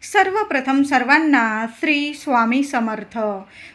सर्वप्रथम सर्वांना श्री स्वामी समर्थ.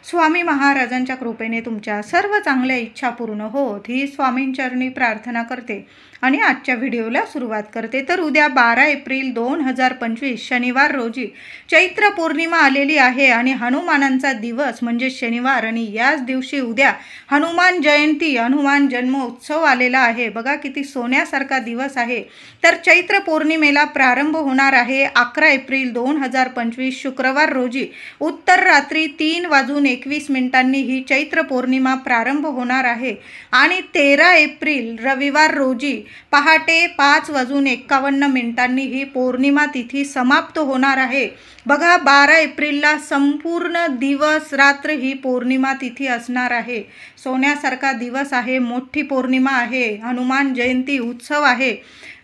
स्वामी महाराजांच्या कृपेने तुमच्या सर्व चांगल्या इच्छा पूर्ण होत ही स्वामींचरणी प्रार्थना करते आणि आजच्या व्हिडिओला सुरुवात करते. तर उद्या 12 एप्रिल 2025 शनिवार रोजी चैत्र पौर्णिमा आलेली आहे आणि हनुमानांचा दिवस म्हणजे शनिवार आणि याच दिवशी उद्या हनुमान जयंती हनुमान जन्मोत्सव आलेला आहे. बघा किती सोन्यासारखा दिवस आहे. तर चैत्र पौर्णिमेला प्रारंभ होणार आहे 11 एप्रिल 2025 शुक्रवार रोजी उत्तर रात्री 3:21 ही चैत्र पौर्णिमा प्रारंभ होणार आहे आणि 13 एप्रिल रविवार रोजी पहाटे 5:51 ही पौर्णिमा तिथी समाप्त होणार आहे. बघा 12 एप्रिलला संपूर्ण दिवस रात्र ही पौर्णिमा तिथी असणार आहे. सोन्यासारखा दिवस आहे, मोठी पौर्णिमा आहे, हनुमान जयंती उत्सव आहे.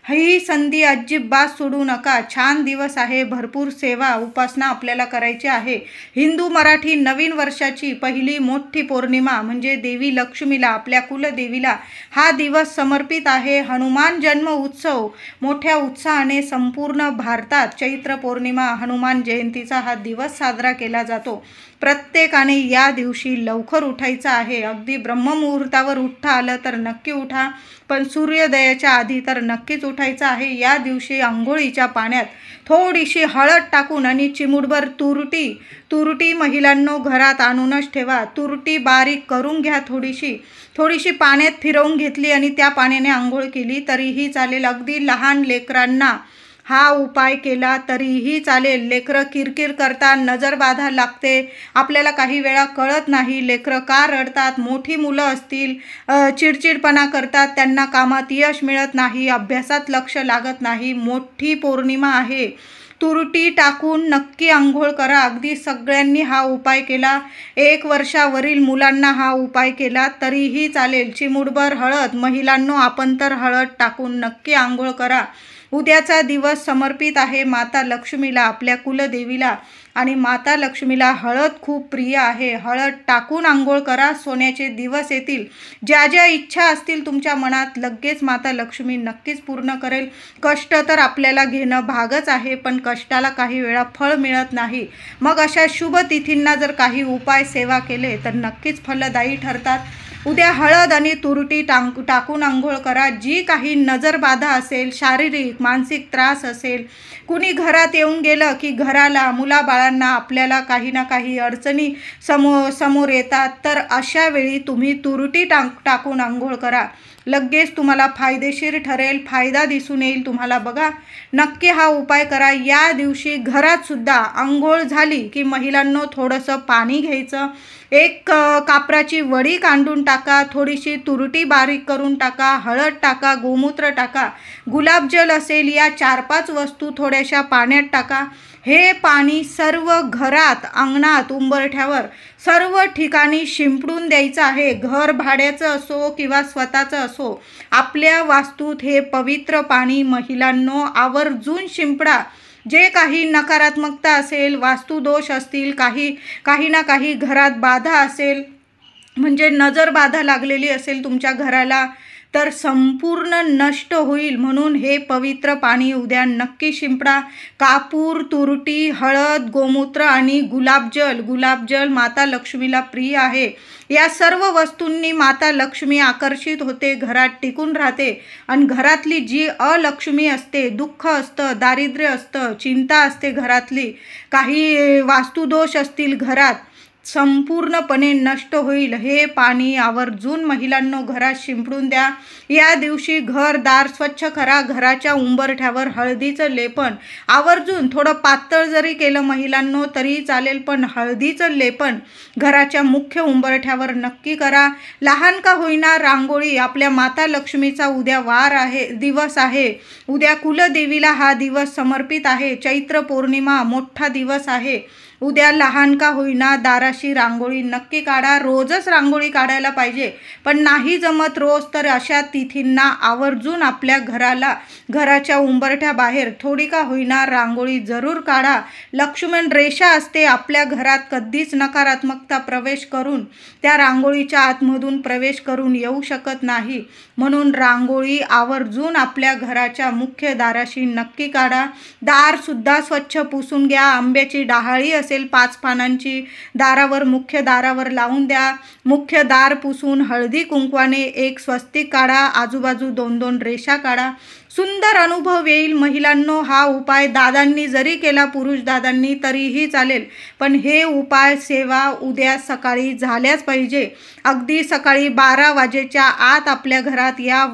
ही संधी अजिबात सोडू नका. छान दिवस आहे, भरपूर सेवा उपासना आपल्याला करायची आहे. हिंदू मराठी नवीन वर्षाची पहिली मोठी पौर्णिमा म्हणजे देवी लक्ष्मीला आपल्या कुलदेवीला हा दिवस समर्पित आहे. हनुमान जन्म उत्सव मोठ्या उत्साहाने संपूर्ण भारतात चैत्र पौर्णिमा हनुमान जयंतीचा हा दिवस साजरा केला जातो. प्रत्येकाने या दिवशी लवकर उठायचं आहे. अगदी ब्रह्ममुहूर्तावर उठता आलं तर नक्की उठा, पण सूर्योदयाच्या आधी तर नक्कीच उठायचं आहे. या दिवशी आंघोळीच्या पाण्यात थोडीशी हळद टाकून आणि चिमूटभर तुरटी महिलांनो घरात आणूनच ठेवा. तुरटी बारीक करून घ्या, थोडीशी पाण्यात फिरवून घेतली आणि त्या पाण्याने आंघोळ केली तरीही चालेल. अगदी लहान लेकरांना हा उपाय केला तरीही चालेल. लेकरं किरकिर करतात, नजरबाधा लागते, आपल्याला काही वेळा कळत नाही लेकरं का रडतात. मोठी मुलं असतील चिडचिडपणा करतात, त्यांना कामात यश मिळत नाही, अभ्यासात लक्ष लागत नाही. मोठी पौर्णिमा आहे, तुरटी टाकून नक्की आंघोळ करा. अगदी सगळ्यांनी हा उपाय केला. 1 वर्षावरील मुलांना हा उपाय केला तरीही चालेल. चिमूटभर हळद महिलांनो, आपण तर हळद टाकून नक्की आंघोळ करा. उद्याचा दिवस समर्पित आहे माता लक्ष्मीला आपल्या कुलदेवीला आणि माता लक्ष्मीला हळद खूप प्रिय आहे. हळद टाकून आंघोळ करा. सोन्याचे दिवस येतील. ज्या ज्या इच्छा असतील तुमच्या मनात लगेच माता लक्ष्मी नक्कीच पूर्ण करेल. कष्ट तर आपल्याला घेणं भागच आहे, पण कष्टाला काही वेळा फळ मिळत नाही. मग अशा शुभ तिथींना जर काही उपाय सेवा केले तर नक्कीच फलदायी ठरतात. उद्या हळद आणि तुरटी टाकून आंघोळ करा. जी काही नजरबाधा असेल, शारीरिक मानसिक त्रास असेल, कुणी घरात येऊन गेलं की घराला मुलाबाळांना आपल्याला काही ना काही अडचणी समोर येतात, तर अशा वेळी तुम्ही तुरटी टाकून आंघोळ करा. लगेच तुम्हाला फायदेशीर ठरेल, फायदा दिसून येईल तुम्हाला. बघा नक्की हा उपाय करा. या दिवशी घरात सुद्धा आंघोळ झाली की महिलांनो थोडंसं पाणी घ्यायचं, एक कापराची वडी कांडून टाका, थोडीशी तुरटी बारीक करून टाका, हळद टाका, गोमूत्र टाका, गुलाबजल असेल, या 4-5 वस्तू थोड्याशा पाण्यात टाका. हे पाणी सर्व घरात, अंगणात, उंबरठ्यावर सर्व ठिकाणी शिंपडून द्यायचं आहे. घर भाड्याचं असो किंवा स्वतःचं असो, आपल्या वास्तूत हे पवित्र पाणी महिलांनो आवर्जून शिंपडा. जे काही नकारात्मकता असेल, वास्तुदोष असतील, काही ना काही घरात बाधा असेल, म्हणजे नजरबाधा लागलेली असेल तुमच्या घराला, तर संपूर्ण नष्ट होईल. म्हणून हे पवित्र पाणी उद्या नक्की शिंपडा. कापूर, तुरटी, हळद, गोमूत्र आणि गुलाबजल माता लक्ष्मीला प्रिय आहे. या सर्व वस्तूंनी माता लक्ष्मी आकर्षित होते, घरात टिकून राहते आणि घरातली जी अलक्ष्मी असते, दुःख असतं, दारिद्र्य असतं, चिंता असते घरातली, काही वास्तुदोष असतील घरात, संपूर्णपणे नष्ट होईल. हे पाणी आवर्जून महिलांनो घरात शिंपडून द्या. या दिवशी घरदार स्वच्छ करा. घराच्या उंबरठ्यावर हळदीचं लेपन आवर्जून, थोडं पातळ जरी केलं महिलांनो तरी चालेल, पण हळदीचं लेपन घराच्या मुख्य उंबरठ्यावर नक्की करा. लहान का होईना रांगोळी. आपल्या माता लक्ष्मीचा उद्या दिवस आहे. उद्या कुलदेवीला हा दिवस समर्पित आहे. चैत्र पौर्णिमा मोठा दिवस आहे. उद्या लहान का होईना दाराशी रांगोळी नक्की काढा. रोजच रांगोळी काढायला पाहिजे, पण नाही जमत रोज तर अशा तिथींना आवर्जून आपल्या घराच्या उंबरठ्याबाहेर थोडी का होईना रांगोळी जरूर काढा. लक्ष्मण रेषा असते आपल्या घरात, कधीच नकारात्मकता प्रवेश करून त्या रांगोळीच्या आतमधून प्रवेश करून येऊ शकत नाही. म्हणून रांगोळी आवर्जून आपल्या घराच्या मुख्य दाराशी नक्की काढा. दार सुद्धा स्वच्छ पुसून घ्या. आंब्याची डहाळी असेल 5 पानांची दारावर मुख्य दारावर लावून द्या. मुख्य दार पुसून हळदी कुंकवाने एक स्वस्तिक काढा. आजूबाजू 2-2 रेषा काढा. सुंदर अनुभव येईल. महिलांनो, हा उपाय दादांनी जरी केला, पुरुष दादांनी, तरीही चालेल, पण हे उपाय सेवा उद्या सकाळी झाल्याच पाहिजे. अगदी सकाळी 12 वाजेच्या आत आपल्या घरात या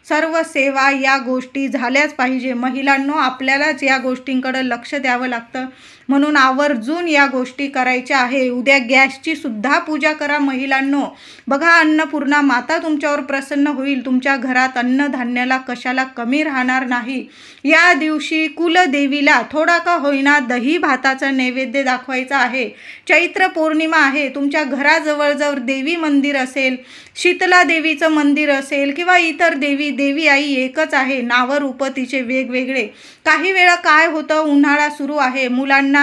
सर्व सेवा या गोष्टी झाल्याच पाहिजे. महिलांनो, आपल्यालाच या गोष्टींकडे लक्ष द्यावं लागतं, म्हणून आवर्जून या गोष्टी करायच्या आहे. उद्या गॅसची सुद्धा पूजा करा महिलांनो. बघा, अन्नपूर्णा माता तुमच्यावर प्रसन्न होईल. तुमच्या घरात अन्नधान्याला कशाला कमी राहणार नाही. या दिवशी कुलदेवीला थोडा का होईना दही भाताचा नैवेद्य दाखवायचा आहे. चैत्र पौर्णिमा आहे. तुमच्या घराजवळ जर देवी मंदिर असेल, शीतला देवीचं मंदिर असेल किंवा इतर देवी आई एकच आहे, नावं रूपं तिचे वेगवेगळे. काही वेळा काय होतं, उन्हाळा सुरू आहे, मुलांना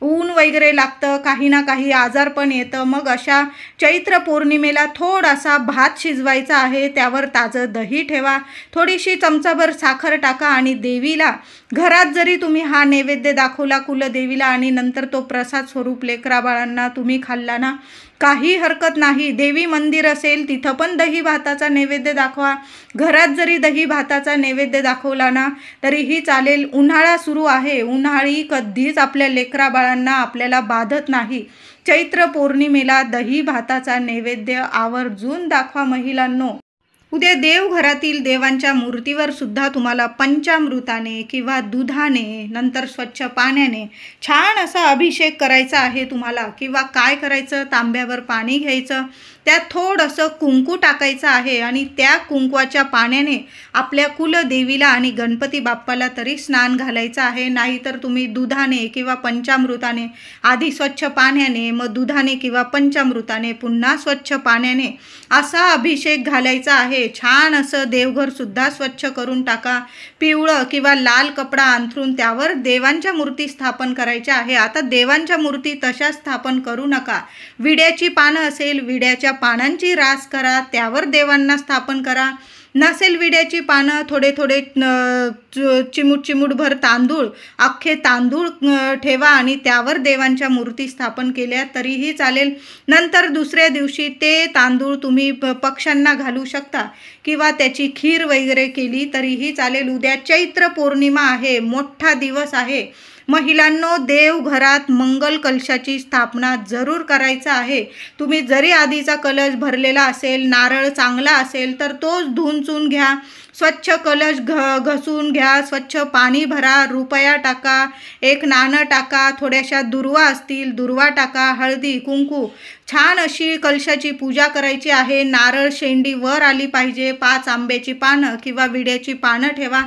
ऊन वगैरे लागतं, काही ना काही आजारपण येतं. मग अशा चैत्र पौर्णिमेला थोडासा भात शिजवायचा आहे, त्यावर ताजं दही ठेवा, थोडीशी चमचाभर साखर टाका आणि देवीला घरात जरी तुम्ही हा नैवेद्य दाखवला कुलदेवीला आणि नंतर तो प्रसाद स्वरूप लेकराबाळांना तुम्ही खाल्ला ना, काही हरकत नाही. देवी मंदिर असेल तिथं पण दही भाताचा नैवेद्य दाखवा. घरात जरी दही भाताचा नैवेद्य दाखवला ना तरीही चालेल. उन्हाळा सुरू आहे, उन्हाळी कधीच आपल्या लेकराबाळांना आपल्याला बाधत नाही. चैत्र पौर्णिमेला दही भाताचा नैवेद्य आवर्जून दाखवा महिलांनो. उद्या देवघरातील देवांच्या मूर्तीवर सुद्धा तुम्हाला पंचामृताने किंवा दुधाने, नंतर स्वच्छ पाण्याने छान असा अभिषेक करायचा आहे तुम्हाला. किंवा काय करायचं, तांब्यावर पाणी घ्यायचं, त्यात थोडंसं कुंकू टाकायचं आहे आणि त्या कुंकवाच्या पाण्याने आपल्या कुलदेवीला आणि गणपती बाप्पाला तरी स्नान घालायचं आहे. नाहीतर तुम्ही दुधाने किंवा पंचामृताने, आधी स्वच्छ पाण्याने, मग दुधाने किंवा पंचामृताने, पुन्हा स्वच्छ पाण्याने असा अभिषेक घालायचा आहे. छान असं देवघर सुद्धा स्वच्छ करून टाका. पिवळं किंवा लाल कपडा अंथरून त्यावर देवांच्या मूर्ती स्थापन करायच्या आहे. आता देवांच्या मूर्ती तशा स्थापन करू नका. विड्याची पानं असेल, विड्याच्या पानांची रास करा, त्यावर देवांना स्थापन करा. नसेल विड्याची पानं, थोडे चिमूटभर तांदूळ, अख्खे तांदूळ ठेवा आणि त्यावर देवांच्या मूर्ती स्थापन केल्या तरीही चालेल. नंतर दुसऱ्या दिवशी ते तांदूळ तुम्ही पक्ष्यांना घालू शकता किंवा त्याची खीर वगैरे केली तरीही चालेल. उद्या चैत्र पौर्णिमा आहे, मोठा दिवस आहे. महिलांनो, देवघरात मंगल कलशाची स्थापना जरूर करायचा आहे. तुम्ही जरी आधीचा कलश भरलेला असेल, नारळ चांगला असेल तर तोच धुवून घ्या. स्वच्छ कलश घसून घ्या, स्वच्छ पाणी भरा, रुपया टाका, एक नाणं टाका, थोड्याशा दुर्वा असतील दुर्वा टाका, हळदी कुंकू, छान अशी कलशाची पूजा करायची आहे. नारळ शेंडी वर आली पाहिजे. 5 आंब्याची पानं किंवा विड्याची पानं ठेवा.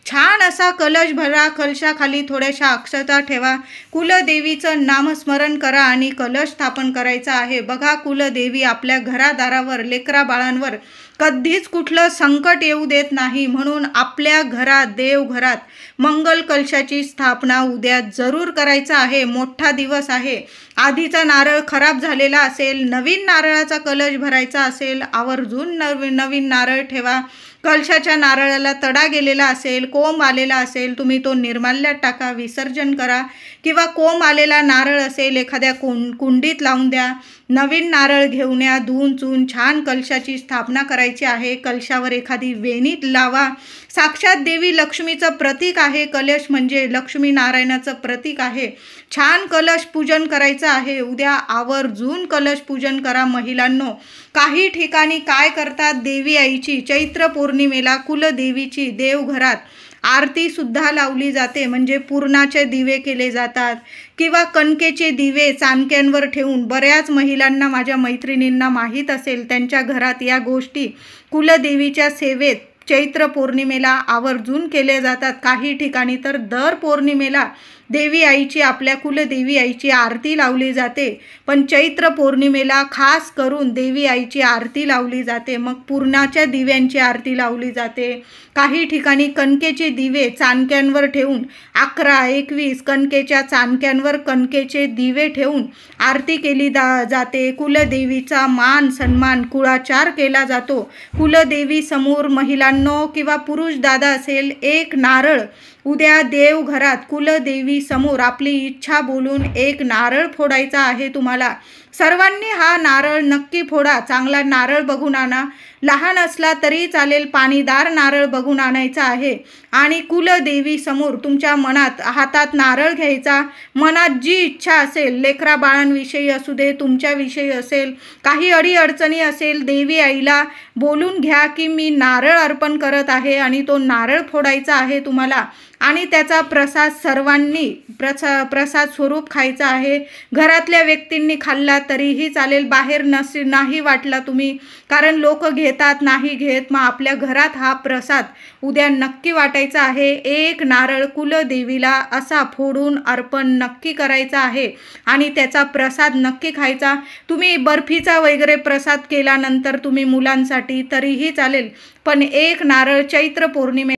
छान असा कलश भरा. कलशाखाली थोड्याशा अक्षता ठेवा. कुलदेवीचं नामस्मरण करा आणि कलश स्थापन करायचा आहे. बघा, कुलदेवी आपल्या घरादारावर, लेकरा बाळांवर कधीच कुठलं संकट येऊ देत नाही. म्हणून आपल्या घरात, देवघरात मंगल कलशाची स्थापना उद्या जरूर करायचा आहे. मोठा दिवस आहे. आधीचा नारळ खराब झालेला असेल, नवीन नारळाचा कलश भरायचा असेल, आवर्जून नवीन नारळ ठेवा. कलशाच्या नारळाला तडा गेलेला असेल, कोंब आलेला असेल, तुम्ही तो निर्माल्यात टाका, विसर्जन करा. किंवा कोंब आलेला नारळ असेल एखाद्या कुंडीत लावून द्या. नवीन नारळ घेऊन या, धुवून चून छान कलशाची स्थापना करायची आहे. कलशावर एखादी वेणी लावा. साक्षात देवी लक्ष्मीचं प्रतीक आहे. कलश म्हणजे लक्ष्मी नारायणाचं प्रतीक आहे. छान कलश पूजन करायचं आहे. उद्या आवर्जून कलश पूजन करा महिलांनो. काही ठिकाणी काय करतात, देवी आईची चैत्र पौर्णिमेला कुलदेवीची देवघरात आरती सुद्धा लावली जाते. म्हणजे पुरणाचे दिवे केले जातात किंवा कणकेचे दिवे चाणक्यांवर ठेवून, बऱ्याच महिलांना, माझ्या मैत्रिणींना माहीत असेल, त्यांच्या घरात या गोष्टी कुलदेवीच्या सेवेत चैत्र पौर्णिमेला आवर्जून केले जातात. काही ठिकाणी तर दर पौर्णिमेला देवी आईची, आपल्या कुलदेवी आईची आरती लावली जाते. पण चैत्र पौर्णिमेला खास करून देवी आईची आरती लावली जाते. मग पुरणाच्या दिव्यांची आरती लावली जाते. काही ठिकाणी कणकेचे दिवे चाणक्यांवर ठेवून 11-21 कणकेच्या चाणक्यांवर कणकेचे दिवे ठेवून आरती केली जाते. कुलदेवीचा मान सन्मान कुळाचार केला जातो. कुलदेवी समोर महिलांनो किंवा पुरुष दादा असेल, एक नारळ उद्या देवघरात कुलदेवी समोर आपली इच्छा बोलून एक नारळ फोडायचा आहे तुम्हाला. सर्वांनी हा नारळ नक्की फोडा. चांगला नारळ बघून आणा, लहान असला तरी चालेल, पाणीदार नारळ बघून आणायचा आहे. आणि कुलदेवी समोर तुमच्या मनात हातात नारळ घ्यायचा. मनात जी इच्छा असेल, लेकरा बाळांविषयी असू दे, तुमच्याविषयी असेल, काही अडीअडचणी असेल, देवी आईला बोलून घ्या की मी नारळ अर्पण करत आहे आणि तो नारळ फोडायचा आहे तुम्हाला. आणि त्याचा प्रसाद सर्वांनी प्रसाद स्वरूप खायचा आहे. घरातल्या व्यक्तींनी खाल्ला तरीही चालेल, बाहेर नाही वाटला तुम्ही, कारण लोक घेतात नाही घेत. मग आपल्या घरात हा प्रसाद उद्या नक्की वाटायचा आहे. एक नारळ कुलदेवीला असा फोडून अर्पण नक्की करायचा आहे आणि त्याचा प्रसाद नक्की खायचा. तुम्ही बर्फीचा वगैरे प्रसाद केल्यानंतर तुम्ही मुलांसाठी तरीही चालेल, पण एक नारळ चैत्र पौर्णिमे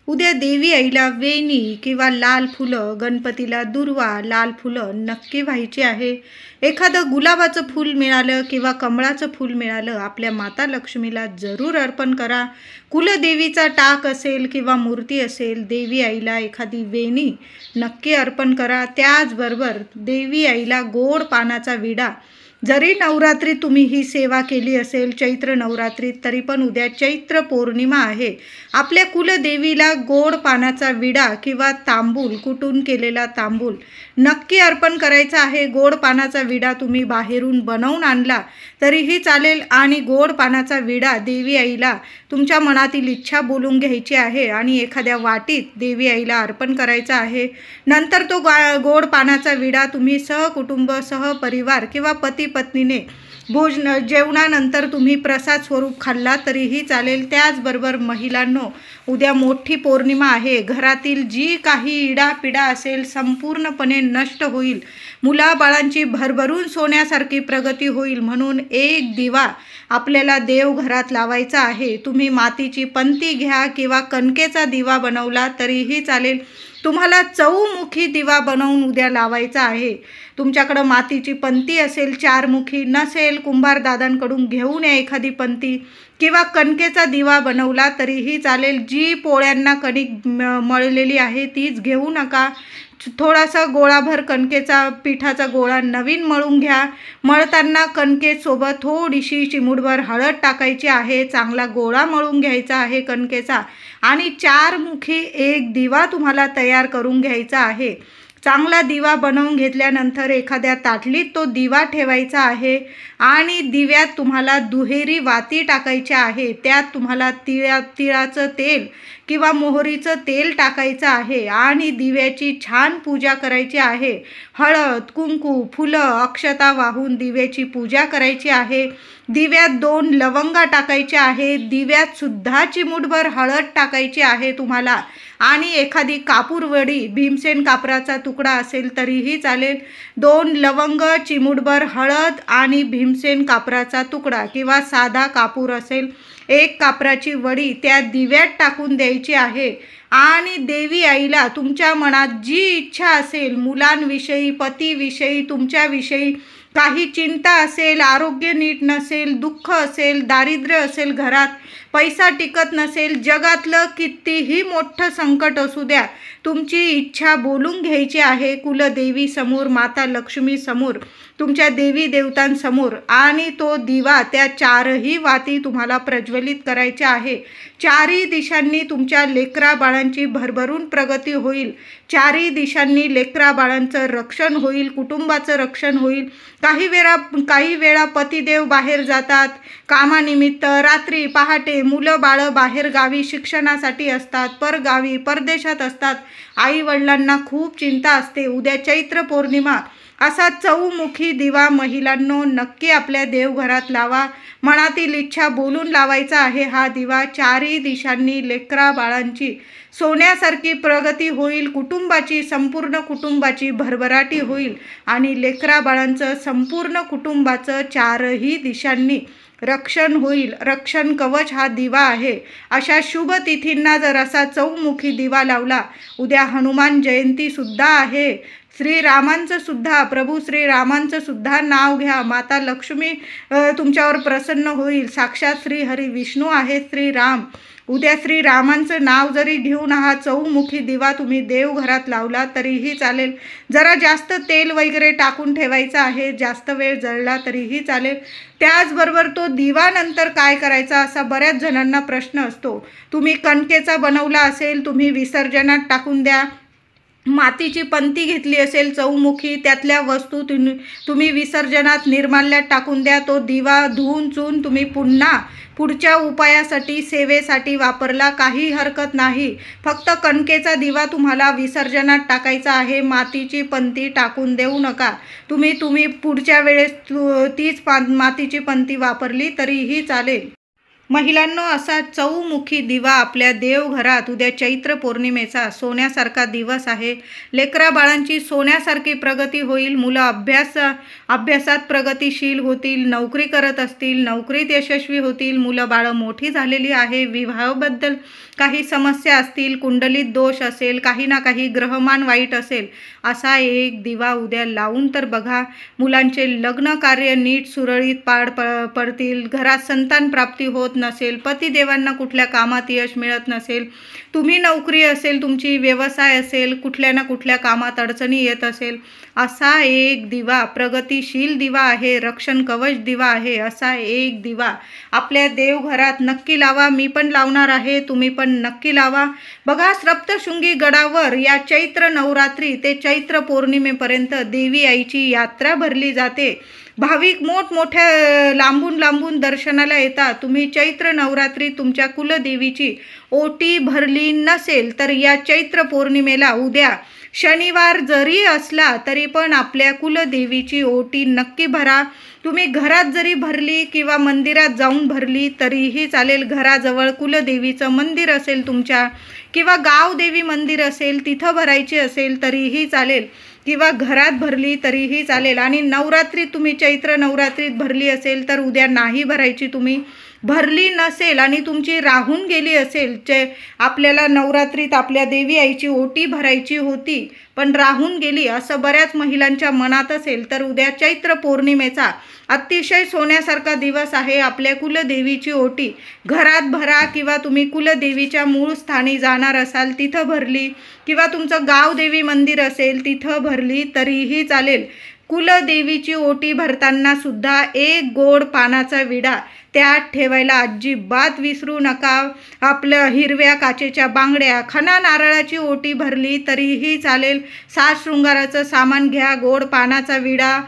उद्या देवी आईला वेणी किंवा लाल फुलं, गणपतीला दुर्वा लाल फुलं नक्की व्हायची आहे. एखादं गुलाबाचं फूल मिळालं किंवा कमळाचं फूल मिळालं, आपल्या माता लक्ष्मीला जरूर अर्पण करा. कुलदेवीचा टाक असेल किंवा मूर्ती असेल, देवी आईला एखादी वेणी नक्की अर्पण करा. त्याचबरोबर देवी आईला गोड पानाचा विडा, जरी नवरात्रीत तुम्ही ही सेवा केली असेल, चैत्र नवरात्रीत, तरी पण उद्या चैत्र पौर्णिमा आहे. आपल्या कुलदेवीला गोड पानाचा विडा किंवा तांबूल, कुटून केलेला तांबूल नक्की अर्पण करायचा आहे. गोड पानाचा विडा तुम्ही बाहेरून बनवून आणला तरीही चालेल आणि गोड पानाचा विडा देवी आईला तुमच्या मनातील इच्छा बोलून घ्यायची आहे आणि एखाद्या वाटीत देवी आईला अर्पण करायचा आहे. नंतर तो गोड पानाचा विडा तुम्ही सहकुटुंब, सहपरिवार किंवा पती पत्नीने जेवणानंतर तुम्ही प्रसाद स्वरूप खाल्ला तरीही चालेल. त्याचबरोबर महिलांनो, उद्या मोठी पौर्णिमा आहे. घरातील जी काही इडापिडा असेल संपूर्णपणे नष्ट होईल. मुलाबाळांची भरभरून सोन्यासारखी प्रगती होईल. म्हणून एक दिवा आपल्याला देवघरात लावायचा आहे. तुम्ही मातीची पंती घ्या किंवा कणकेचा दिवा बनवला तरीही चालेल. तुम्हाला चौमुखी दिवा बनवून उद्या लावायचा आहे. तुमच्याकडं मातीची पंती असेल, 4 मुखी नसेल, कुंभार दादांकडून घेऊन या एखादी पंती किंवा कणकेचा दिवा बनवला तरीही चालेल. जी पोळ्यांना कणिक मळलेली आहे तीच घेऊ नका. थोडासा गोळाभर कणकेचा पिठाचा गोळा नवीन मळून घ्या. मळताना कणकेसोबत थोडीशी चिमूटभर हळद टाकायची आहे. चांगला गोळा मळून घ्यायचा आहे कणकेचा आणि 4 मुखी एक दिवा तुम्हाला तयार करून घ्यायचा आहे. चांगला दिवा बनवून घेतल्यानंतर एखाद्या ताटलीत तो दिवा ठेवायचा आहे आणि दिव्यात तुम्हाला दुहेरी वाती टाकायच्या आहे. त्यात तुम्हाला तिळाचं तेल किंवा मोहरीचं तेल टाकायचं आहे आणि दिव्याची छान पूजा करायची आहे. हळद, कुंकू, फुलं, अक्षता वाहून दिव्याची पूजा करायची आहे. दिव्यात 2 लवंगा टाकायच्या आहे. दिव्यात सुद्धा चिमूटभर हळद टाकायची आहे तुम्हाला आणि एखादी कापूरवडी, भीमसेन कापराचा तुकडा असेल तरीही चालेल. 2 लवंग, चिमूटभर हळद आणि भीमसेन कापराचा तुकडा किंवा साधा कापूर असेल, 1 कापराची वडी त्या दिव्यात टाकून द्यायची आहे. आणि देवी आईला तुमच्या मनात जी इच्छा असेल, मुलांविषयी, पतीविषयी, तुमच्याविषयी काही चिंता असेल, आरोग्य नीट नसेल, दुःख असेल, दारिद्र्य असेल, घरात पैसा टिकत नसेल, जगातलं कितीही मोठं संकट असू द्या, तुमची इच्छा बोलून घ्यायची आहे कुलदेवी समोर, माता लक्ष्मी समोर, तुमच्या देवी देवतांसमोर आणि तो दिवा त्या 4ही वाती तुम्हाला प्रज्वलित करायच्या आहे. 4ही दिशांनी तुमच्या लेकरा बाळांची भरभरून प्रगती होईल. 4ही दिशांनी लेकरा बाळांचं रक्षण होईल, कुटुंबाचं रक्षण होईल. काही वेळा पतिदेव बाहेर जातात कामानिमित्त, रात्री पहाटे मुलं बाळं बाहेर गावी शिक्षणासाठी असतात, परगावी परदेशात असतात. आई वडिलांना खूप चिंता असते. उद्या चैत्र पौर्णिमा, असा चौमुखी दिवा महिलांनो नक्की आपल्या देवघरात लावा. मनातील इच्छा बोलून लावायचा आहे हा दिवा. चारही दिशांनी लेकरा बाळांची सोन्यासारखी प्रगती होईल, कुटुंबाची, संपूर्ण कुटुंबाची भरभराटी होईल आणि लेकरा बाळांचं संपूर्ण कुटुंबाचं चारही दिशांनी रक्षण होईल. रक्षण कवच हा दिवा आहे. अशा शुभ तिथींना जर असा चौमुखी दिवा लावला, उद्या हनुमान जयंती सुद्धा आहे, श्रीरामांचं सुद्धा, प्रभू श्रीरामांचं सुद्धा नाव घ्या, माता लक्ष्मी तुमच्यावर प्रसन्न होईल. साक्षात श्री हरी विष्णू आहे श्रीराम. उद्या श्रीरामांचं नाव जरी घेऊन हा चौमुखी दिवा तुम्ही देवघरात लावला तरीही चालेल. जरा जास्त तेल वगैरे टाकून ठेवायचं आहे, जास्त वेळ जळला तरीही चालेल. त्याचबरोबर तो दिवा नंतर काय करायचा असा बऱ्याच जणांना प्रश्न असतो. तुम्ही कणकेचा बनवला असेल, तुम्ही विसर्जनात टाकून द्या. मातीची पंती घेतली असेल चौमुखी, त्यातल्या वस्तू तुम्ही विसर्जनात निर्माल्यात टाकून द्या. तो दिवा धुवून चून तुम्ही पुन्हा पुढच्या उपायासाठी, सेवेसाठी वापरला, काही हरकत नाही. फक्त कणकेचा दिवा तुम्हाला विसर्जनात टाकायचा आहे. मातीची पंती टाकून देऊ नका. तुम्ही पुढच्या वेळेस तीच मातीची पंती वापरली तरीही चालेल. महिलांनो, असा चौमुखी दिवा आपल्या देवघरात उद्या चैत्र पौर्णिमेचा सोन्यासारखा दिवस आहे. लेकरा बाळांची सोन्यासारखी प्रगती होईल. मुलं अभ्यासात प्रगतिशील होतील, नोकरी करत असतील, नोकरीत यशस्वी होतील. मुलं बाळं मोठी झालेली आहे. विवाहाबद्दल काही समस्या असतील, कुंडलीत दोष असेल, काही ना काही ग्रहमान वाईट असेल, असा एक दिवा उद्या लावून तर बघा. मुलांचे लग्न कार्य नीट सुरळीत पार पडतील. घरात संतान प्राप्ती होत नसेल, पतिदेवांना कुठल्या कामात यश मिळत नसेल, तुम्ही नोकरी असेल, तुमची व्यवसाय असेल, कुठल्या ना कुठल्या कामात अडचणी येत असेल, असा एक दिवा, प्रगतिशील दिवा आहे, रक्षण कवच दिवा आहे, असा एक दिवा आपल्या देवघरात नक्की लावा. मी पण लावणार आहे, तुम्ही पण नक्की लावा. बघा, सप्तशृंगी गडावर या चैत्र नवरात्री ते चैत्र पौर्णिमेपर्यंत देवी आईची यात्रा भरली जाते. भाविक मोठमोठ्या लांबून दर्शनाला येतात. तुम्ही चैत्र नवरात्री तुमच्या कुलदेवीची ओटी भरली नसेल तर या चैत्र पौर्णिमेला उद्या शनिवार जरी असला तरी पण आपल्या कुलदेवीची ओटी नक्की भरा. तुम्ही घरात जरी भरली किंवा मंदिरात जाऊन भरली तरीही चालेल. घराजवळ कुलदेवीचं मंदिर असेल तुमच्या, किंवा गावदेवी मंदिर असेल तिथं भरायची असेल तरीही चालेल, किंवा घरात भरली तरीही चालेल. आणि नवरात्रीत तुम्ही चैत्र नवरात्रीत भरली असेल तर उद्या नाही भरायची. तुम्ही भरली नसेल आणि तुमची राहून गेली असेल, आपल्याला नवरात्रीत आपल्या देवी आईची ओटी भरायची होती पण राहून गेली, असं बऱ्याच महिलांच्या मनात असेल तर उद्या चैत्र पौर्णिमेचा अतिशय सोन्यासारखा दिवस आहे. आपल्या कुलदेवीची ओटी घरात भरा, किंवा तुम्ही कुलदेवीच्या मूळ स्थानी जाणार असाल तिथं भरली, किंवा तुमचं गावदेवी मंदिर असेल तिथं भरली तरीही चालेल. कुलदेवीची ओटी भरताना सुद्धा एक गोड पानाचा विडा त्यात ठेवायला अजिबात विसरू नका. आपलं हिरव्या काचेच्या बांगड्या, खणा नारळाची ओटी भरली तरीही चालेल. 7 शृंगाराचं सामान घ्या, गोड पानाचा विडा,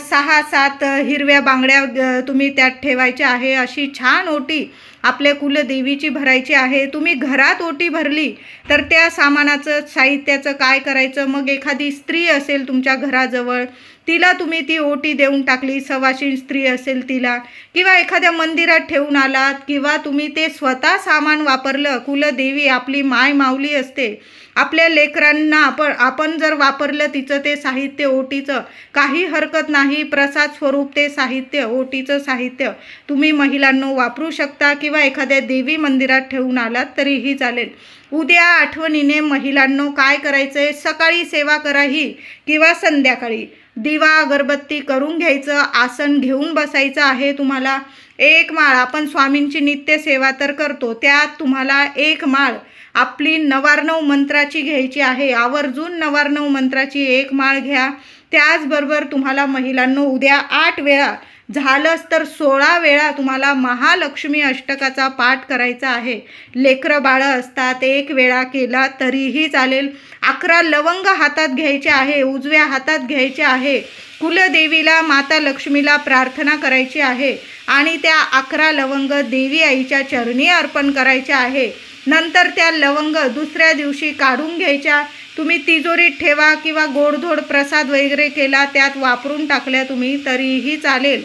6-7 हिरव्या बांगड्या तुम्ही त्यात ठेवायच्या आहे. अशी छान ओटी आपल्या कुलदेवीची भरायची आहे. तुम्ही घरात ओटी भरली तर त्या सामानाचं, साहित्याचं काय करायचं? मग एखादी स्त्री असेल तुमच्या घराजवळ, तिला तुम्ही ती ओटी देऊन टाकली, सवाशीण स्त्री असेल तिला, किंवा एखाद्या मंदिरात ठेवून आलात, किंवा तुम्ही ते स्वतः सामान वापरलं. कुलदेवी आपली माय माऊली असते. आपल्या लेकरांना आपण जर वापरलं तिचं ते साहित्य ओटीचं, काही हरकत नाही. प्रसाद स्वरूप ते साहित्य, ओटीचं साहित्य तुम्ही महिलांनो वापरू शकता, किंवा एखाद्या देवी मंदिरात ठेवून आलात तरीही चालेल. उद्या आठवणीने महिलांनो काय करायचं आहे? सकाळी सेवा करा ही, किंवा संध्याकाळी दिवा अगरबत्ती करून घ्यायचं, आसन घेऊन बसायचं आहे. तुम्हाला एक माळ, आपण स्वामींची नित्य सेवा तर करतो, त्यात तुम्हाला एक माळ आपली नवार्णव मंत्राची घ्यायची आहे. आवर्जून नवार्णव मंत्राची एक माळ घ्या. त्याचबरोबर तुम्हाला महिलांनो उद्या 8 वेळा झालंच तर 16 वेळा तुम्हाला महालक्ष्मी अष्टकाचा पाठ करायचा आहे. लेकरं बाळं असतात, 1 वेळा केला तरीही चालेल. 11 लवंग हातात घ्यायचे आहे, उजव्या हातात घ्यायचे आहे. कुलदेवीला माता लक्ष्मीला प्रार्थना करायची आहे आणि त्या 11 लवंग देवी आईच्या चरणी अर्पण करायचे आहे. नंतर त्या लवंग दुसऱ्या दिवशी काढून घ्यायच्या. तुम्ही तिजोरीत ठेवा किंवा गोडधोड प्रसाद वगैरे केला त्यात वापरून टाकल्या तुम्ही तरीही चालेल.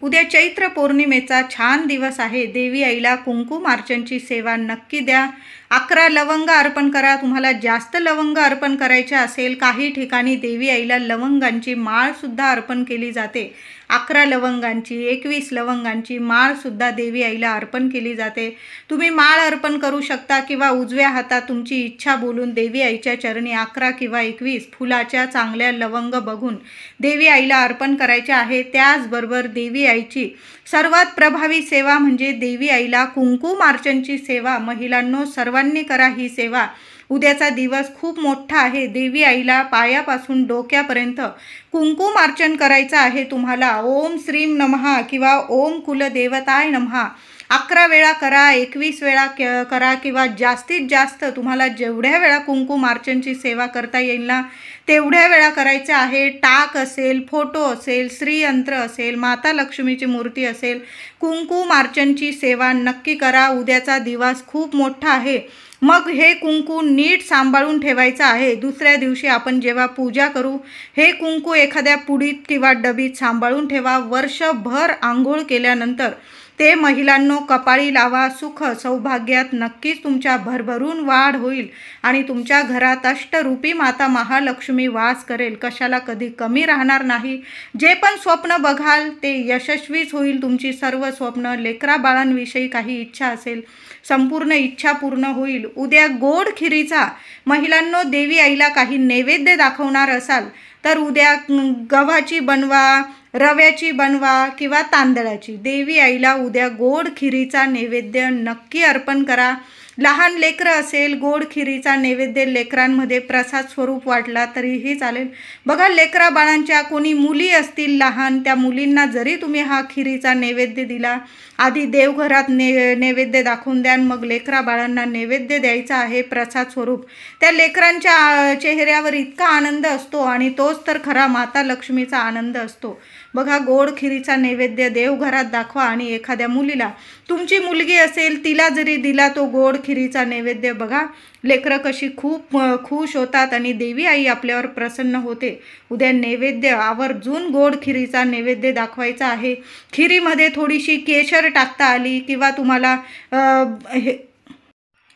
उद्या चैत्र पौर्णिमेचा छान दिवस आहे. देवी आईला कुंकुमार्चनची सेवा नक्की द्या. 11 लवंग अर्पण करा. तुम्हाला जास्त लवंग अर्पण करायचे असेल, काही ठिकाणी देवी आईला लवंगांची माळसुद्धा अर्पण केली जाते. 11 लवंगांची 21 लवंगांची माळसुद्धा देवी आईला अर्पण केली जाते. तुम्ही माळ अर्पण करू शकता किंवा उजव्या हातात तुमची इच्छा बोलून देवी आईच्या चरणी 11 किंवा 21 फुलाच्या चांगल्या लवंग बघून देवी आईला अर्पण करायचे आहे. त्याचबरोबर देवी आईची सर्वात प्रभावी सेवा म्हणजे देवी आईला कुंकुमार्चनची सेवा. महिलांनो, सर्वांनी करा ही सेवा. उद्याचा दिवस खूप मोठा आहे. देवी आईला पायापासून डोक्यापर्यंत कुंकुमार्चन करायचं आहे तुम्हाला. ओम श्रीम नमः किंवा ओम कुलदेवताय नमः 11 वेळा करा, 21 वेळा करा किंवा जास्तीत जास्त तुम्हाला जेवढ्या वेळा कुंकुमार्चनची सेवा करता येईल ना तेवढ्या वेळा करायचं आहे. टाक असेल, फोटो असेल, श्रीयंत्र असेल, माता लक्ष्मीची मूर्ती असेल, कुंकुमार्चनची सेवा नक्की करा. उद्याचा दिवस खूप मोठा आहे. मग हे कुंकू नीट सांभाळून ठेवायचं आहे. दुसऱ्या दिवशी आपण जेव्हा पूजा करू हे कुंकू एखाद्या पुडीत किंवा डबीत सांभाळून ठेवा. वर्षभर आंघोळ केल्यानंतर ते महिलांनो कपाळी लावा. सुख सौभाग्यात नक्कीच तुमच्या भरभरून वाढ होईल आणि तुमच्या घरात अष्टरूपी माता महालक्ष्मी वास करेल. कशाला कधी कमी राहणार नाही. जे पण स्वप्न बघाल ते यशस्वीच होईल. तुमची सर्व स्वप्न, लेकरा बाळांविषयी काही इच्छा असेल, संपूर्ण इच्छा पूर्ण होईल. उद्या गोड खिरीचा महिलांनो देवी आईला काही नैवेद्य दाखवणार असाल तर उद्या गव्हाची बनवा, रव्याची बनवा किंवा तांदळाची. देवी आईला उद्या गोड खिरीचा नैवेद्य नक्की अर्पण करा. लहान लेकरं असेल, गोड खिरीचा नैवेद्य लेकरांमध्ये प्रसाद स्वरूप वाटला तरीही चालेल. बघा, लेकरा बाळांच्या कोणी मुली असतील लहान, त्या मुलींना जरी तुम्ही हा खिरीचा नैवेद्य दिला, आधी देवघरात नैवेद्य दाखवून द्या, मग लेकरा बाळांना नैवेद्य द्यायचा आहे प्रसाद स्वरूप. त्या लेकरांच्या चेहऱ्यावर इतका आनंद असतो आणि तोच तर खरा माता लक्ष्मीचा आनंद असतो. बघा, गोड खिरीचा नैवेद्य देवघरात दाखवा आणि एखाद्या मुलीला, तुमची मुलगी असेल तिला जरी दिला तो गोड खिरीचा नैवेद्य, बघा लेकरं कशी खूप खुश होतात आणि देवी आई आपल्यावर प्रसन्न होते. उद्या नैवेद्य आवर्जून गोड खिरीचा नैवेद्य दाखवायचा आहे. खिरीमध्ये थोडीशी केशर टाकता आली किंवा तुम्हाला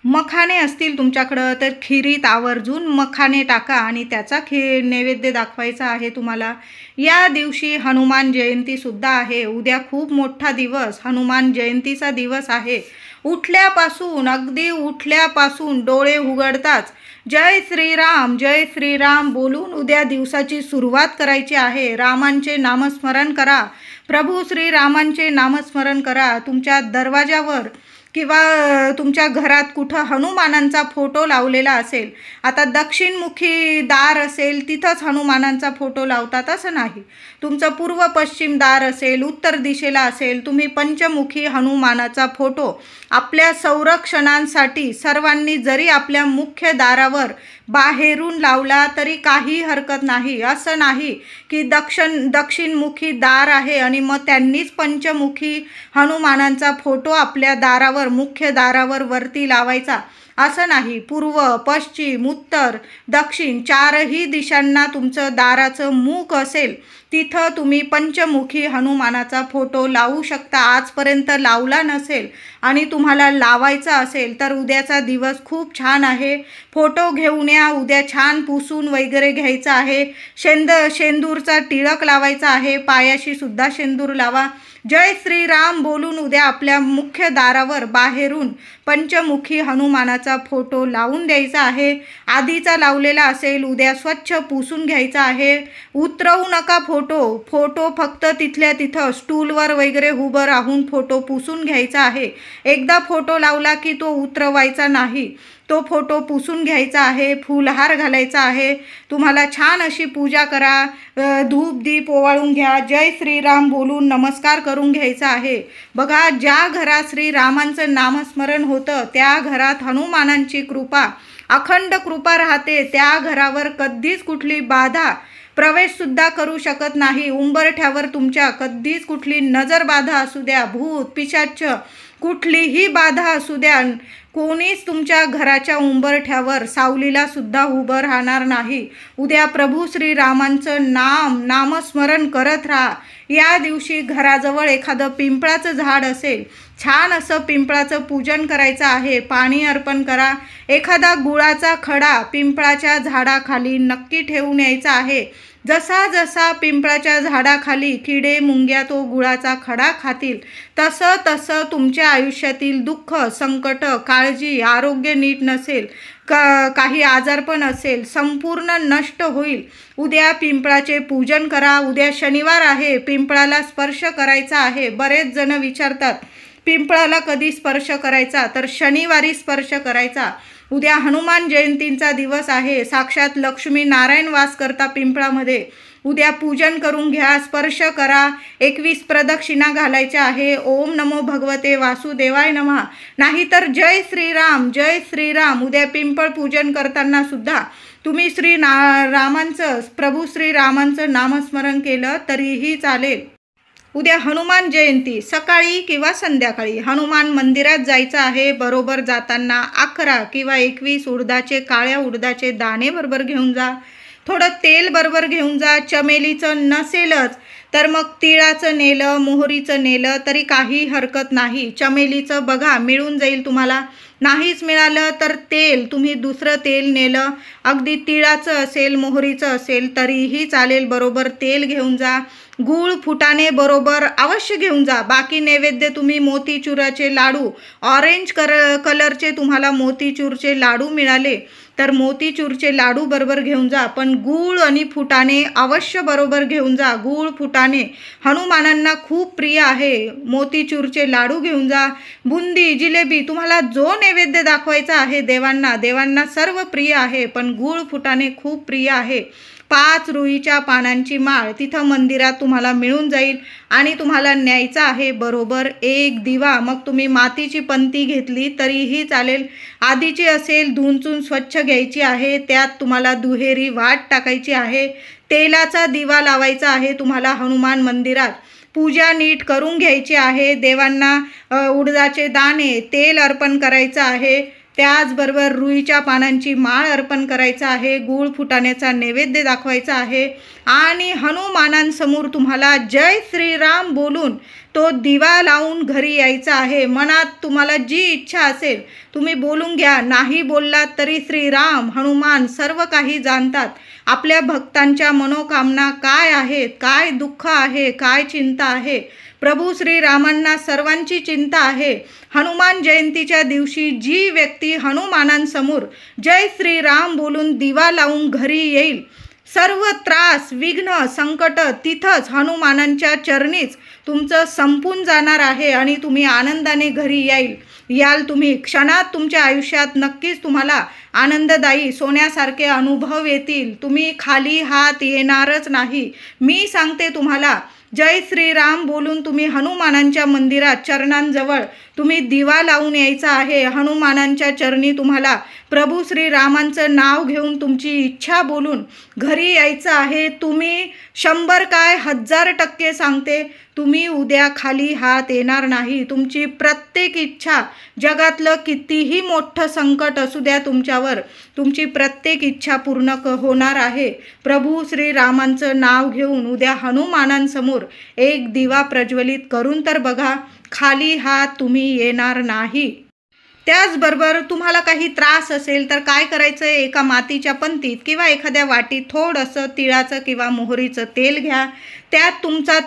मखाने असतील तुमच्याकडं तर खिरीत आवर्जून मखाने टाका आणि त्याचा नैवेद्य दाखवायचा आहे तुम्हाला. या दिवशी हनुमान जयंतीसुद्धा आहे. उद्या खूप मोठा दिवस, हनुमान जयंतीचा दिवस आहे. अगदी उठल्यापासून डोळे उघडताच जय श्रीराम बोलून उद्या दिवसाची सुरुवात करायची आहे. रामांचे नामस्मरण करा, प्रभू श्रीरामांचे नामस्मरण करा. तुमच्या दरवाजावर किंवा तुमच्या घरात कुठं हनुमानांचा फोटो लावलेला असेल, आता दक्षिणमुखी दार असेल तिथंच हनुमानांचा फोटो लावतात असं नाही. तुमचं पूर्व पश्चिम दार असेल, उत्तर दिशेला असेल, तुम्ही पंचमुखी हनुमानाचा फोटो आपल्या संरक्षणांसाठी सर्वांनी जरी आपल्या मुख्य दारावर बाहेरून लावला तरी काही हरकत नाही. असं नाही की दक्षिणमुखी दार आहे आणि मग त्यांनीच पंचमुखी हनुमानांचा फोटो आपल्या दारावर, मुख्य दारावर वरती लावायचा असं नाही. पूर्व, पश्चिम, उत्तर, दक्षिण चारही दिशांना तुमचं दाराचं मुख असेल तिथं तुम्ही पंचमुखी हनुमानाचा फोटो लावू शकता. आजपर्यंत लावला नसेल आणि तुम्हाला लावायचा असेल तर उद्याचा दिवस खूप छान आहे. फोटो घेऊन या. उद्या छान पुसून वगैरे घ्यायचा आहे. शेंदूरचा टिळक लावायचा आहे. पायाशी सुद्धा शेंदूर लावा. जय श्रीराम बोलून उद्या आपल्या मुख्य दारावर बाहेरून पंचमुखी हनुमानाचा फोटो लावून द्यायचा आहे. आधीचा लावलेला असेल उद्या स्वच्छ पुसून घ्यायचा आहे. उतरवू नका फोटो फक्त तिथल्या तिथं स्टूलवर वगैरे उभं राहून फोटो पुसून घ्यायचा आहे. एकदा फोटो लावला की तो उतरवायचा नाही. तो फोटो पुसून घ्यायचा आहे, फुलहार घालायचा आहे. तुम्हाला छान अशी पूजा करा, धूप दीप ओवाळून घ्या, जय श्रीराम बोलून नमस्कार करून घ्यायचा आहे. बघा, ज्या घरात श्रीरामांचं नामस्मरण होतं त्या घरात हनुमानांची कृपा, अखंड कृपा राहते. त्या घरावर कधीच कुठली बाधा प्रवेशसुद्धा करू शकत नाही. उंबरठ्यावर तुमच्या कधीच कुठली नजर बाधा असू द्या, भूत पिशाच कुठलीही बाधा असू द्या, कोणीच तुमच्या घराच्या उंबरठ्यावर सावलीला सुद्धा उभं राहणार नाही. उद्या प्रभू श्रीरामांचं नामस्मरण करत राहा. या दिवशी घराजवळ एखादं पिंपळाचं झाड असेल, छान असं पिंपळाचं पूजन करायचं आहे, पाणी अर्पण करा. एखादा गुळाचा खडा पिंपळाच्या झाडाखाली नक्की ठेवून यायचा आहे. जसा जसा पिंपळाच्या झाडाखाली किडे मुंग्या तो गुळाचा खडा खातील, तसं तसं तुमच्या आयुष्यातील दुःख, संकट, काळजी, आरोग्य नीट नसेल, काही आजारपण असेल, संपूर्ण नष्ट होईल. उद्या पिंपळाचे पूजन करा. उद्या शनिवार आहे, पिंपळाला स्पर्श करायचा आहे. बरेच जण विचारतात पिंपळाला कधी स्पर्श करायचा, तर शनिवारी स्पर्श करायचा. उद्या हनुमान जयंतीचा दिवस आहे. साक्षात लक्ष्मी नारायण वास करता पिंपळामध्ये. उद्या पूजन करून घ्या, स्पर्श करा. 21 प्रदक्षिणा घालायच्या आहे. ओम नमो भगवते वासुदेवाय नमः, नाहीतर जय श्रीराम जय श्रीराम. उद्या पिंपळ पूजन करताना सुद्धा तुम्ही रामांचं, प्रभू श्रीरामांचं नामस्मरण केलं तरीही चालेल. उद्या हनुमान जयंती, सकाळी किंवा संध्याकाळी हनुमान मंदिरात जायचं आहे. बरोबर जाताना 11 किंवा 21 उडदाचे, काळ्या उडदाचे दाणे बरोबर घेऊन जा. थोडं तेल बरोबर घेऊन जा. चमेलीचं नसेलच तर मग तिळाचं नेलं, मोहरीचं नेलं तरी काही हरकत नाही. चमेलीचं बघा मिळून जाईल तुम्हाला. नाहीच मिळालं तर तेल, तुम्ही दुसरं तेल नेलं, अगदी तिळाचं असेल, मोहरीचं असेल तरीही चालेल. बरोबर तेल घेऊन जा. गूळ फुटाणे बरोबर अवश्य घेऊन जा. बाकी नैवेद्य तुम्ही मोतीचुराचे लाडू, ऑरेंज कलरचे तुम्हाला मोतीचूरचे लाडू मिळाले तर मोतीचूरचे लाडू बरोबर घेऊन जा. पण गूळ आणि फुटाणे अवश्य बरोबर घेऊन जा. गूळ फुटाणे हनुमानांना खूप प्रिय आहे. मोतीचूरचे लाडू घेऊन जा. बुंदी, जिलेबी, तुम्हाला जो नैवेद्य दाखवायचा आहे देवांना सर्व प्रिय आहे, पण गूळ फुटाणे खूप प्रिय आहे. 5 रुईच्या पानांची माळ तिथं मंदिरात तुम्हाला मिळून जाईल आणि तुम्हाला न्यायचा आहे बरोबर 1 दिवा. मग तुम्ही मातीची पंती घेतली तरीही चालेल. आधीची असेल धुवून स्वच्छ घ्यायची आहे. त्यात तुम्हाला दुहेरी वाट टाकायची आहे. तेलाचा दिवा लावायचा आहे तुम्हाला हनुमान मंदिरात. पूजा नीट करून घ्यायची आहे. देवांना उडदाचे दाणे, तेल अर्पण करायचं आहे. त्याचबरोबर रुईच्या पानांची माळ अर्पण करायचं आहे. गूळ फुटाण्याचा नैवेद्य दाखवायचा आहे आणि हनुमानांसमोर तुम्हाला जय श्रीराम बोलून तो दिवा लावून घरी यायचं आहे. मनात तुम्हाला जी इच्छा असेल तुम्ही बोलून घ्या. नाही बोललात तरी श्रीराम, हनुमान सर्व काही जाणतात. आपल्या भक्तांच्या मनोकामना काय आहेत, काय दुःख आहे, काय चिंता आहे, प्रभू श्रीरामांना सर्वांची चिंता आहे. हनुमान जयंतीच्या दिवशी जी व्यक्ती हनुमानांसमोर जय श्रीराम बोलून दिवा लावून घरी येईल, सर्व त्रास, विघ्न, संकट तिथंच हनुमानांच्या चरणीच तुमचं संपून जाणार आहे आणि तुम्ही आनंदाने घरी याल. तुम्ही क्षणात तुमच्या आयुष्यात नक्कीच तुम्हाला आनंददायी सोन्यासारखे अनुभव येतील. तुम्ही खाली हात येणारच नाही. मी सांगते तुम्हाला, जय श्रीराम बोलून तुम्ही हनुमानांच्या मंदिरात चरणांजवळ तुम्ही दिवा लावून यायचा आहे. हनुमानांच्या चरणी तुम्हाला प्रभू श्रीरामांचं नाव घेऊन तुमची इच्छा बोलून घरी यायचं आहे. तुम्ही 100 काय 1000% सांगते, तुम्ही उद्या खाली हात येणार नाही. तुमची प्रत्येक इच्छा, जगातलं कितीही मोठं संकट असू द्या तुमच्यावर, तुमची प्रत्येक इच्छा पूर्ण होणार आहे. प्रभू श्रीरामांचं नाव घेऊन उद्या हनुमानांसमोर एक दिवा प्रज्वलित करून तर बघा, खाली हात तुम्ही येणार नाही. त्याचबरोबर तुम्हाला काही त्रास असेल तर काय करायचं, एका मातीच्या पंतीत किंवा एखाद्या वाटीत थोडंसं तिळाचं किंवा मोहरीचं तेल घ्या. त्यात तुमचा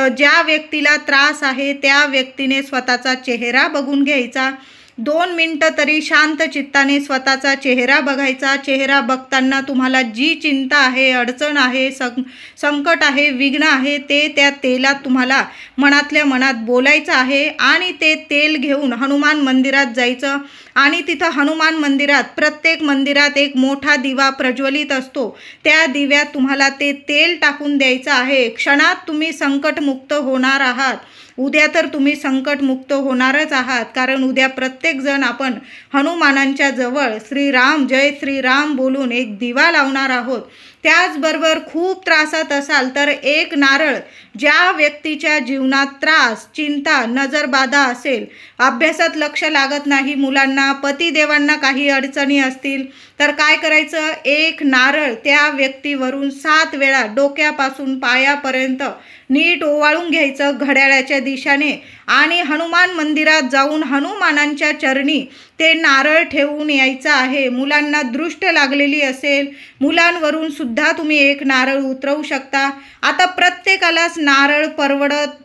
ज्या व्यक्तीला त्रास आहे त्या व्यक्तीने स्वतःचा चेहरा बघून घ्यायचा. 2 मिनिटं तरी शांत चित्ताने स्वतःचा चेहरा बघायचा. चेहरा बघताना तुम्हाला जी चिंता आहे, अडचण आहे, संकट आहे, विघ्न आहे, ते त्या तेलात तुम्हाला मनातल्या मनात बोलायचं आहे आणि ते तेल घेऊन हनुमान मंदिरात जायचं आणि तिथं हनुमान मंदिरात, प्रत्येक मंदिरात एक मोठा दिवा प्रज्वलित असतो. त्या दिव्यात तुम्हाला ते तेल टाकून द्यायचं आहे. क्षणात तुम्ही संकटमुक्त होणार आहात. उद्या तर तुम्ही संकटमुक्त होणारच आहात, कारण उद्या प्रत्येकजण आपण हनुमानांच्या जवळ श्रीराम जय श्रीराम बोलून एक दिवा लावणार आहोत. त्याचबरोबर खूप त्रासात असाल तर एक नारळ, ज्या व्यक्तीच्या जीवनात त्रास, चिंता, नजरबाधा असेल, अभ्यासात लक्ष लागत नाही मुलांना, पतिदेवांना काही अडचणी असतील तर काय करायचं, एक नारळ त्या व्यक्तीवरून 7 वेळा डोक्यापासून पायापर्यंत नीट ओवाळून घ्यायचं घड्याळाच्या दिशेने आणि हनुमान मंदिरात जाऊन हनुमानांच्या चरणी ते नारळ ठेवून यायचं आहे. मुलांना दृष्ट लागलेली असेल, मुलांवरून सुद्धा तुम्ही एक नारळ उतरवू शकता. आता प्रत्येकालाच नारळ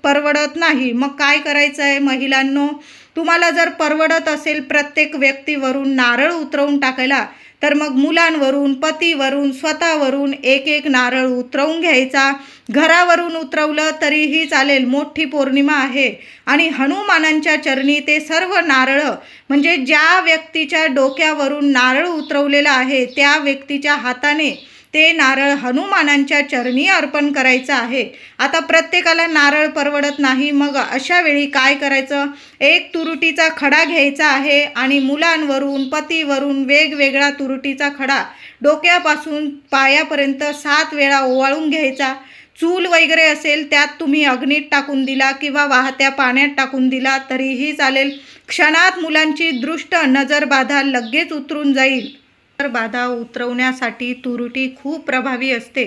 परवडत नाही, मग काय करायचं आहे महिलांनो, तुम्हाला जर परवडत असेल प्रत्येक व्यक्तीवरून नारळ उतरवून टाकायला, तर मग मुलांवरून, पतीवरून, स्वतःवरून एक एक नारळ उतरवून घ्यायचा. घरावरून उतरवलं तरीही चालेल, मोठी पौर्णिमा आहे आणि हनुमानांच्या चरणी ते सर्व नारळ, म्हणजे ज्या व्यक्तीच्या डोक्यावरून नारळ उतरवलेला आहे त्या व्यक्तीच्या हाताने ते नारळ हनुमानांच्या चरणी अर्पण करायचं आहे. आता प्रत्येकाला नारळ परवडत नाही, मग अशा वेळी काय करायचं, एक तुरुटीचा खडा घ्यायचा आहे आणि मुलांवरून, पतीवरून वेगवेगळा तुरुटीचा खडा डोक्यापासून पायापर्यंत 7 वेळा ओवाळून घ्यायचा. चूल वगैरे असेल त्यात तुम्ही अग्नीत टाकून दिला किंवा वाहत्या पाण्यात टाकून दिला तरीही चालेल. क्षणात मुलांची दृष्ट नजरबाधा लगेच उतरून जाईल. बाधा उतरवण्यासाठी तुरुटी खूप प्रभावी असते.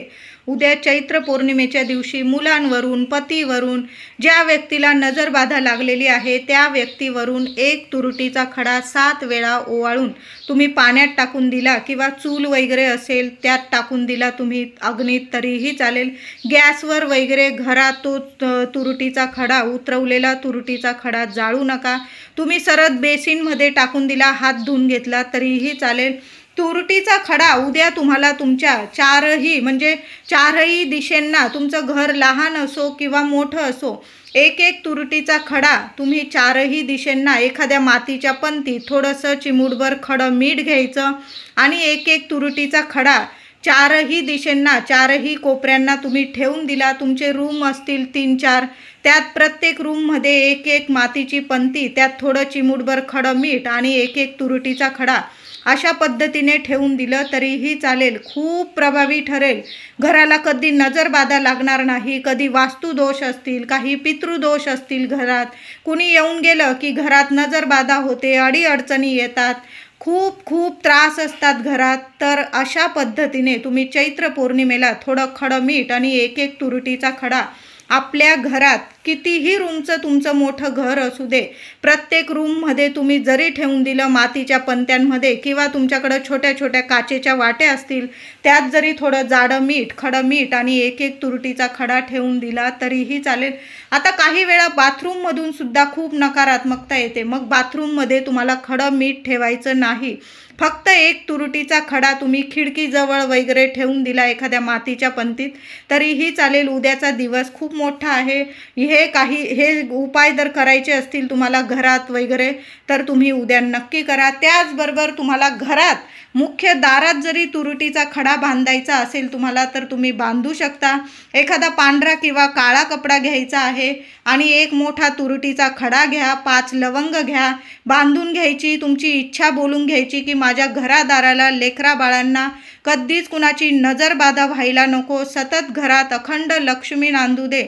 उद्या चैत्र पौर्णिमेच्या दिवशी मुलांवरून, पतीवरून, ज्या व्यक्तीला नजरबाधा लागलेली आहे त्या व्यक्तीवरून एक तुरुटीचा खडा 7 वेळा ओवाळून तुम्ही पाण्यात टाकून दिला किंवा चूल वगैरे असेल त्यात टाकून दिला तुम्ही अग्नीत तरीही चालेल. गॅसवर वगैरे घरात तो तुरुटीचा खडा, उतरवलेला तुरुटीचा खडा जाळू नका. तुम्ही सरळ बेसिनमध्ये टाकून दिला, हात धुवून घेतला तरीही चालेल. तुरुटीचा खडा उद्या तुम्हाला तुमच्या चारही दिशेंना, तुमचं घर लहान असो किंवा मोठं असो, एक एक तुरुटीचा खडा तुम्ही 4ही दिशेंना एखाद्या मातीच्या पंतीत थोडंसं चिमूटभर खडं मीठ घ्यायचं आणि एक एक तुरुटीचा खडा 4ही दिशेंना, 4ही कोपऱ्यांना तुम्ही ठेवून दिला. तुमचे रूम असतील 3-4, त्यात प्रत्येक रूममध्ये एक एक मातीची पंती, त्यात थोडं चिमूटभर खडं मीठ आणि एक एक तुरुटीचा खडा अशा पद्धतीने ठेवून दिलं तरीही चालेल. खूप प्रभावी ठरेल. घराला कधी नजरबाधा लागणार नाही. कधी वास्तुदोष असतील, काही पितृदोष असतील, घरात कुणी येऊन गेलं की घरात नजरबाधा होते, अडीअडचणी येतात, खूप खूप त्रास असतात घरात, तर अशा पद्धतीने तुम्ही चैत्र पौर्णिमेला थोडं खडं मीठ आणि एक एक तुरुटीचा खडा आपल्या घरात, कितीही रूमचं तुमचं मोठं घर असू दे, प्रत्येक रूममध्ये तुम्ही जरी ठेवून दिलं मातीच्या पंत्यांमध्ये किंवा तुमच्याकडं छोट्या छोट्या काचेच्या वाट्या असतील त्यात जरी थोडं जाडं मीठ, खडं मीठ आणि एक एक तुरुटीचा खडा ठेवून दिला तरीही चालेल. आता काही वेळा बाथरूममधून सुद्धा खूप नकारात्मकता येते, मग बाथरूममध्ये तुम्हाला खडं मीठ ठेवायचं नाही. फक्त एक तुरुटीचा खडा तुम्ही खिडकीजवळ वगैरे ठेवून दिला एखाद्या मातीच्या पंतीत तरीही चालेल. उद्याचा दिवस खूप मोठा आहे. हे उपाय जर करायचे असतील तुम्हाला घरात वगैरे तर तुम्ही उद्या नक्की करा. त्याचबरोबर तुम्हाला घरात मुख्य दारात जरी तुरुटीचा खडा बांधायचा असेल तुम्हाला तर तुम्ही बांधू शकता. एखादा पांढरा किंवा काळा कपडा घ्यायचा आहे आणि एक मोठा तुरुटीचा खडा घ्या, 5 लवंग घ्या, बांधून घ्यायची. तुमची इच्छा बोलून घ्यायची की माझ्या घरादाराला, लेकरा बाळांना कधीच कुणाची नजरबाधा व्हायला नको, सतत घरात अखंड लक्ष्मी नांदू दे,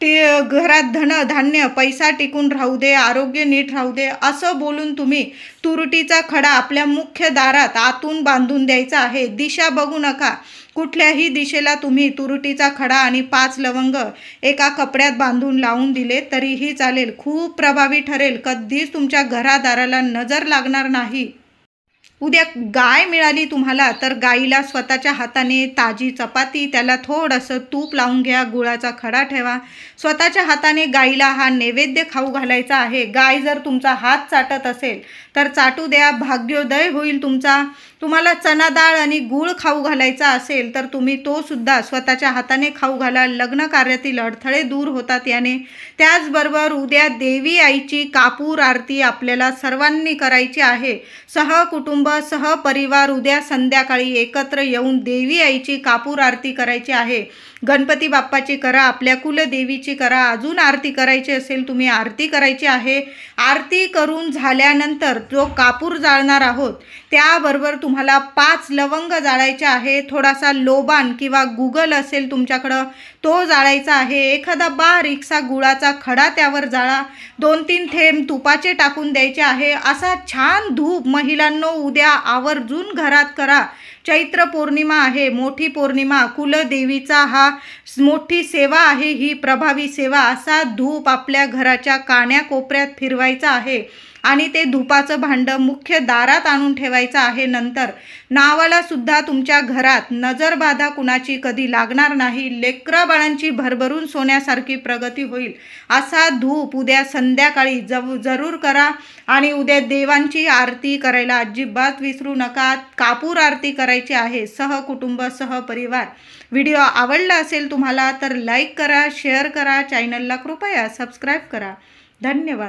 ते घरात धन धान्य पैसा टिकून राहू दे, आरोग्य नीट राहू दे, असं बोलून तुम्ही तुरुटीचा खडा आपल्या मुख्य दारात आतून बांधून द्यायचा आहे. दिशा बघू नका, कुठल्याही दिशेला तुम्ही तुरुटीचा खडा आणि 5 लवंग एका कपड्यात बांधून लावून दिले तरीही चालेल. खूप प्रभावी ठरेल. कधीच तुमच्या घरादाराला नजर लागणार नाही. उद्या गाय मिळाली तुम्हाला तर गाईला स्वतःच्या हाताने ताजी चपाती, त्याला थोडंसं तूप लावून घ्या, गुळाचा खडा ठेवा, स्वतःच्या हाताने गाईला हा नैवेद्य खाऊ घालायचा आहे. गाय जर तुमचा हात चाटत असेल तर चाटू द्या, भाग्योदय होईल तुमचा. तुम्हाला चना डाळ आणि गूळ खाऊ घालायचा असेल तर तुम्ही तो सुद्धा स्वतःच्या हाताने खाऊ घाला. लग्न कार्यातील अडथळे दूर होतात याने. त्याचबरोबर उद्या देवी आईची कापूर आरती आपल्याला सर्वांनी करायची आहे. सहकुटुंब सहपरिवार उद्या संध्याकाळी एकत्र येऊन देवी आईची कापूर आरती करायची आहे. गणपती बाप्पाची करा, आपल्या कुलदेवीची करा, अजून आरती करायची असेल तुम्ही आरती करायची आहे. आरती करून झाल्यानंतर जो कापूर जाळणार आहोत त्याबरोबर तुम्हाला 5 लवंग जाळायचे आहे. थोडासा लोबान किंवा गुगल असेल तुमच्याकडं तो जाळायचा आहे. एखादा बारीकसा गुळाचा खडा त्यावर जाळा. 2-3 थेंब तुपाचे टाकून द्यायचे आहे. असा छान धूप महिलांनो उद्या आवर्जून घरात करा. चैत्र पौर्णिमा आहे, मोठी पौर्णिमा, कुलदेवीचा हा मोठी सेवा आहे, ही प्रभावी सेवा. असा धूप आपल्या घराच्या कान्याकोपऱ्यात फिरवायचा आहे आणि ते धुपाचं भांडं मुख्य दारात आणून ठेवायचं आहे. नंतर नावाला सुद्धा तुमच्या घरात नजरबाधा कुणाची कधी लागणार नाही. लेकरा बाळांची भरभरून सोन्यासारखी प्रगती होईल. असा धूप उद्या संध्याकाळी जरूर करा. आणि उद्या देवांची आरती करायला अजिबात विसरू नका. कापूर आरती करायची आहे सहकुटुंब सहपरिवार. व्हिडिओ आवडला असेल तुम्हाला तर लाईक करा, शेअर करा, चॅनलला कृपया सबस्क्राईब करा. धन्यवाद.